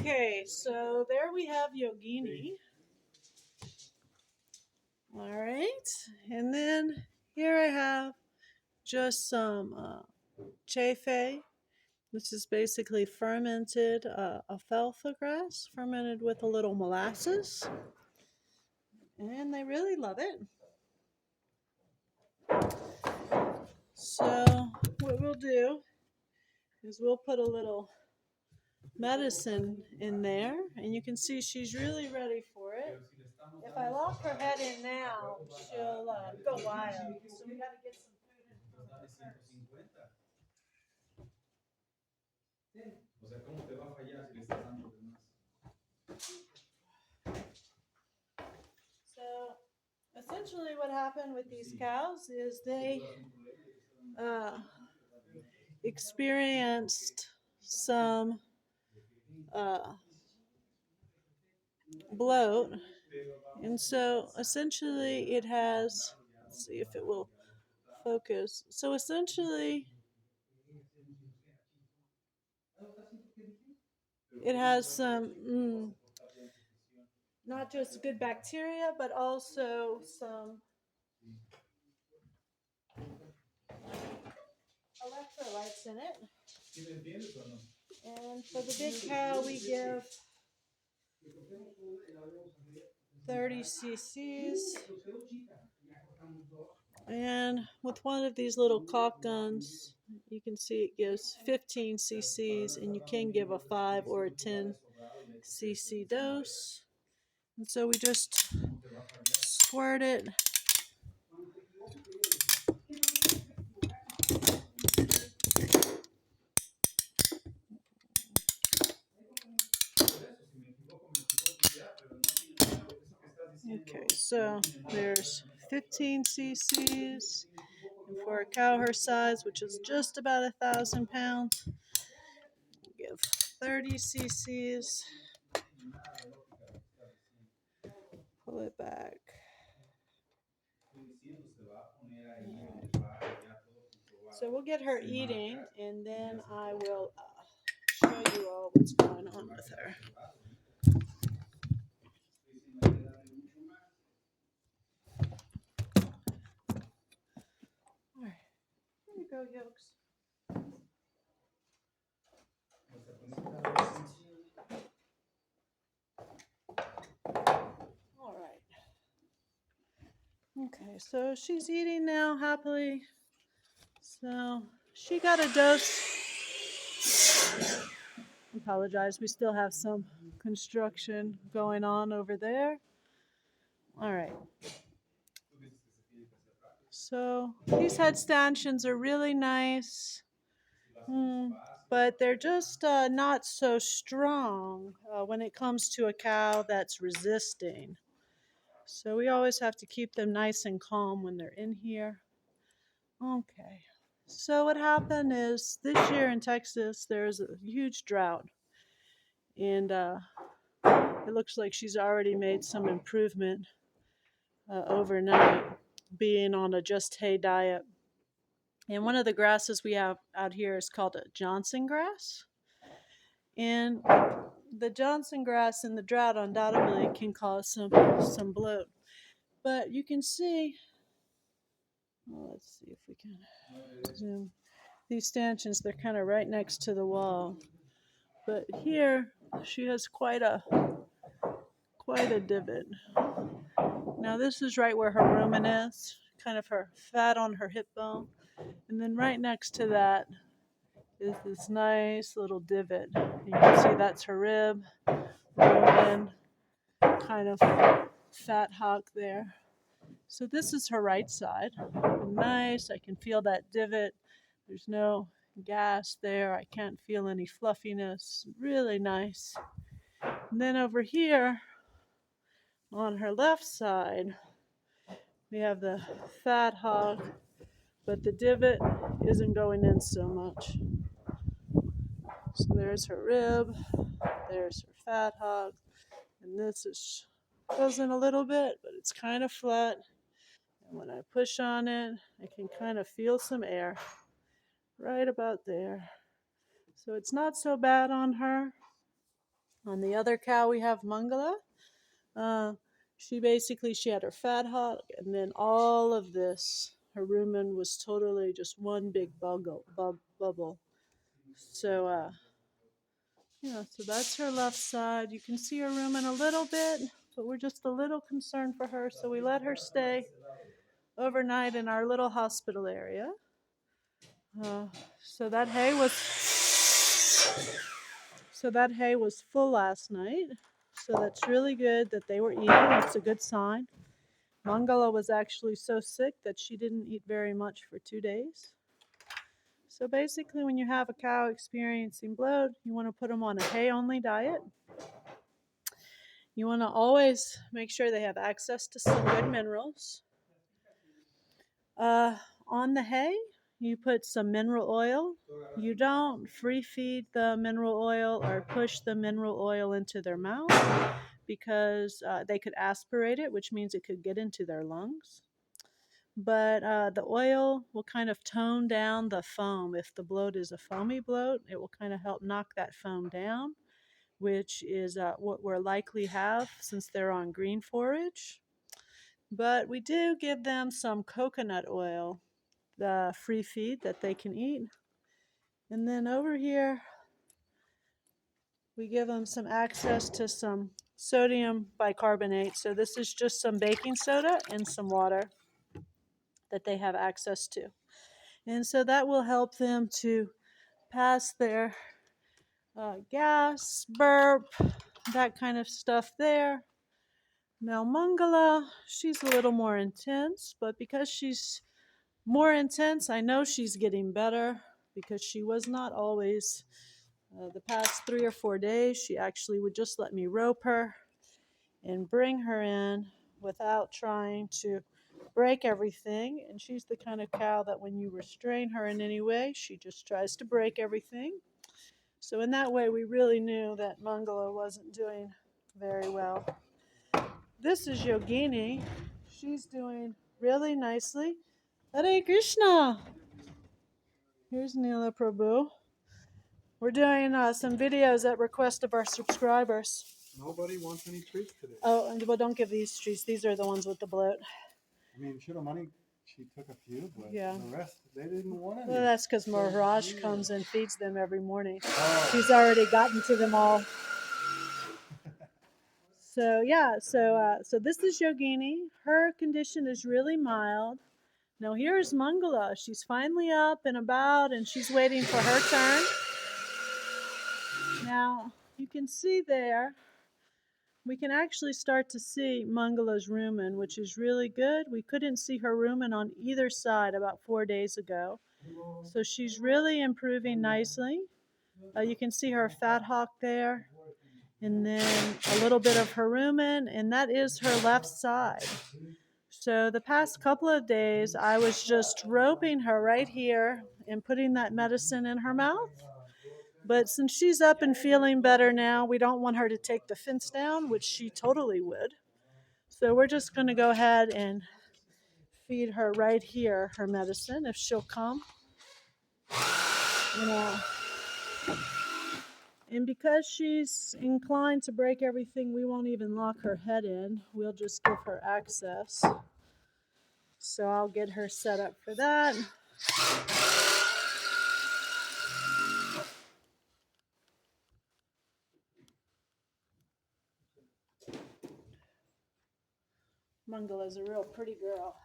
Okay, so there we have Yogini. All right, and then here I have just some chafe. This is basically fermented alfalfa grass, fermented with a little molasses, and they really love it. So what we'll do is we'll put a little medicine in there, and you can see she's really ready for it. If I lock her head in now, she'll go wild. So we got to get some food in for her first. So essentially what happened with these cows is they uh, experienced some uh, bloat. And so essentially it has, let's see if it will focus. So essentially it has some, not just good bacteria, but also some electrolytes in it. And for the big cow, we give 30 cc's. And with one of these little caulk guns, you can see it gives 15 cc's, and you can give a 5 or a 10 cc dose. And so we just squirt it. Okay, so there's 15 cc's. And for a cow her size, which is just about 1,000 pounds, give 30 cc's. Pull it back. So we'll get her eating, and then I will show you all what's going on with her. All right, here you go, yolks. All right. Okay, so she's eating now happily. So she got a dose. Apologize, we still have some construction going on over there. All right. So these head stanchions are really nice, but they're just not so strong when it comes to a cow that's resisting. So we always have to keep them nice and calm when they're in here. Okay. So what happened is this year in Texas, there's a huge drought. And it looks like she's already made some improvement overnight, being on a just hay diet. And one of the grasses we have out here is called a Johnson grass. And the Johnson grass in the drought undoubtedly can cause some bloat. But you can see, well, let's see if we can zoom. These stanchions, they're kind of right next to the wall. But here, she has quite a divot. Now this is right where her rumen is, kind of her fat on her hip bone. And then right next to that is this nice little divot. You can see that's her rib, rumen, kind of fat hock there. So this is her right side. Nice, I can feel that divot. There's no gas there. I can't feel any fluffiness. Really nice. And then over here on her left side, we have the fat hog, but the divot isn't going in so much. So there's her rib, there's her fat hog, and this goes in a little bit, but it's kind of flat. And when I push on it, I can kind of feel some air right about there. So it's not so bad on her. On the other cow, we have Mangala. Uh, she had her fat hog, and then all of this, her rumen was totally just one big bubble. So, so that's her left side. You can see her rumen a little bit, but we're just a little concerned for her, so we let her stay overnight in our little hospital area. Uh, so that hay was full last night. So that's really good that they were eating. That's a good sign. Mangala was actually so sick that she didn't eat very much for 2 days. So basically, when you have a cow experiencing bloat, you want to put them on a hay-only diet. You want to always make sure they have access to some good minerals. On the hay, you put some mineral oil. You don't free feed the mineral oil or push the mineral oil into their mouth because they could aspirate it, which means it could get into their lungs. But the oil will kind of tone down the foam. If the bloat is a foamy bloat, it will kind of help knock that foam down, which is what we'll likely have since they're on green forage. But we do give them some coconut oil, the free feed that they can eat. And then over here, we give them some access to some sodium bicarbonate. So this is just some baking soda and some water that they have access to. And so that will help them to pass their gas, burp, that kind of stuff there. Now, Mangala, she's a little more intense, but because she's more intense, I know she's getting better because she was not always. The past 3 or 4 days, she actually would just let me rope her and bring her in without trying to break everything. And she's the kind of cow that when you restrain her in any way, she just tries to break everything. So in that way, we really knew that Mangala wasn't doing very well. This is Yogini. She's doing really nicely. Hare Krishna! Here's Neela Prabhu. We're doing some videos at request of our subscribers. Nobody wants any treats today. Oh, well, don't give these treats. These are the ones with the bloat. I mean, Shiromani, she took a few, but Yeah. the rest, they didn't want any. Well, that's because Maharaj comes and feeds them every morning. Oh. He's already gotten to them all. So this is Yogini. Her condition is really mild. Now here's Mangala. She's finally up and about, and she's waiting for her turn. Now you can see there, we can actually start to see Mangala's rumen, which is really good. We couldn't see her rumen on either side about 4 days ago. So she's really improving nicely. You can see her fat hawk there, and then a little bit of her rumen, and that is her left side. So the past couple of days, I was just roping her right here and putting that medicine in her mouth. But since she's up and feeling better now, we don't want her to take the fence down, which she totally would. So we're just going to go ahead and feed her right here her medicine if she'll come. And because she's inclined to break everything, we won't even lock her head in. We'll just give her access. So I'll get her set up for that. Mangala's a real pretty girl.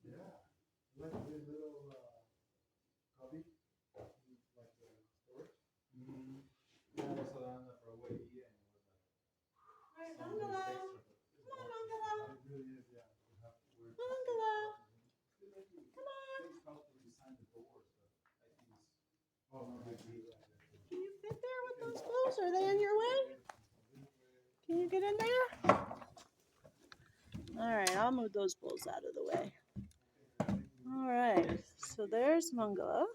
Yeah. Like the little cubby, like the storage. Mm-hmm. Yeah, I saw that on the Broadway and it was like some days extra, but it's bulky. It really is, yeah. You have to wear it's like you things help to design the doors, but I think it's no big deal. Can you fit there with those clothes? Are they in your way? Can you get in there? All right, I'll move those bowls out of the way. All right, so there's Mangala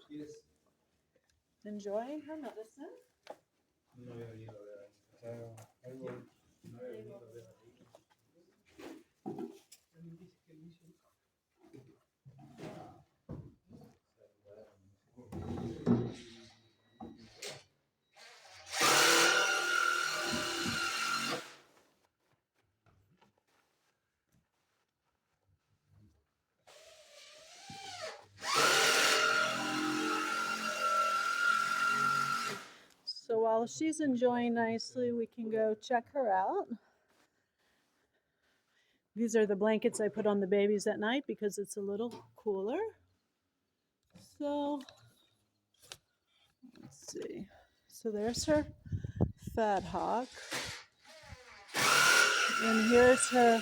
enjoying her medicine. No había venido a ver ahí. O sea, algo, no había venido a ver ahí. So while she's enjoying nicely, we can go check her out. These are the blankets I put on the babies at night because it's a little cooler. So let's see. So there's her fat hawk. And here's her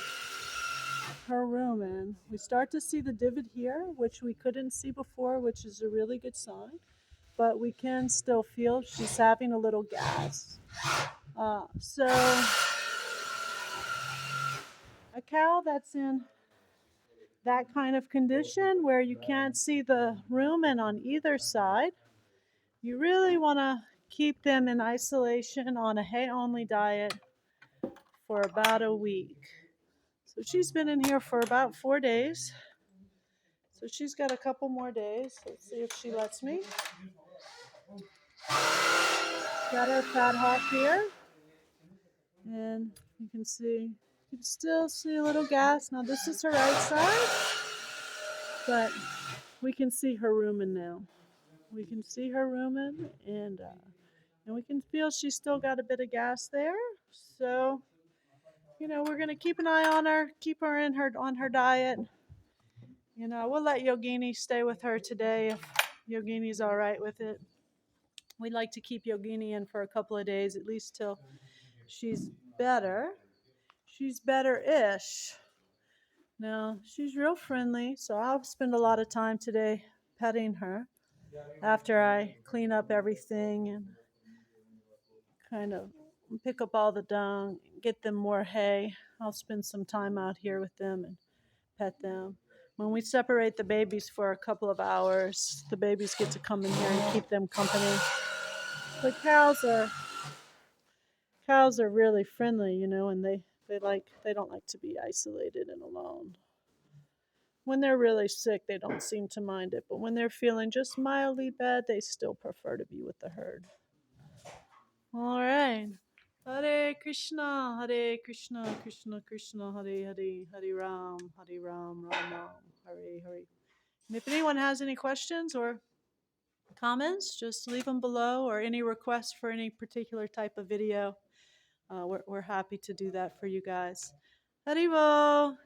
room in. We start to see the divot here, which we couldn't see before, which is a really good sign. But we can still feel she's having a little gas. So a cow that's in that kind of condition where you can't see the rumen on either side, you really want to keep them in isolation on a hay-only diet for about a week. So she's been in here for about 4 days. So she's got a couple more days. Let's see if she lets me. Got her fat hawk here. And you can still see a little gas. Now this is her right side, but we can see her rumen now. We can see her rumen, and we can feel she's still got a bit of gas there. So, we're gonna keep an eye on her, keep her on her diet. We'll let Yogini stay with her today if Yogini's all right with it. We'd like to keep Yogini in for a couple of days, at least till she's better. She's better-ish. Now, she's real friendly, so I'll spend a lot of time today petting her after I clean up everything and kind of pick up all the dung, get them more hay. I'll spend some time out here with them and pet them. When we separate the babies for a couple of hours, the babies get to come in here and keep them company. The cows are really friendly, and they don't like to be isolated and alone. When they're really sick, they don't seem to mind it, but when they're feeling just mildly bad, they still prefer to be with the herd. All right. Hare Krishna, Krishna Krishna, Hare Hare, Hare Ram, Ram Ram, Hare Hare. And if anyone has any questions or comments, just leave them below, or any requests for any particular type of video. We're happy to do that for you guys. Haribo!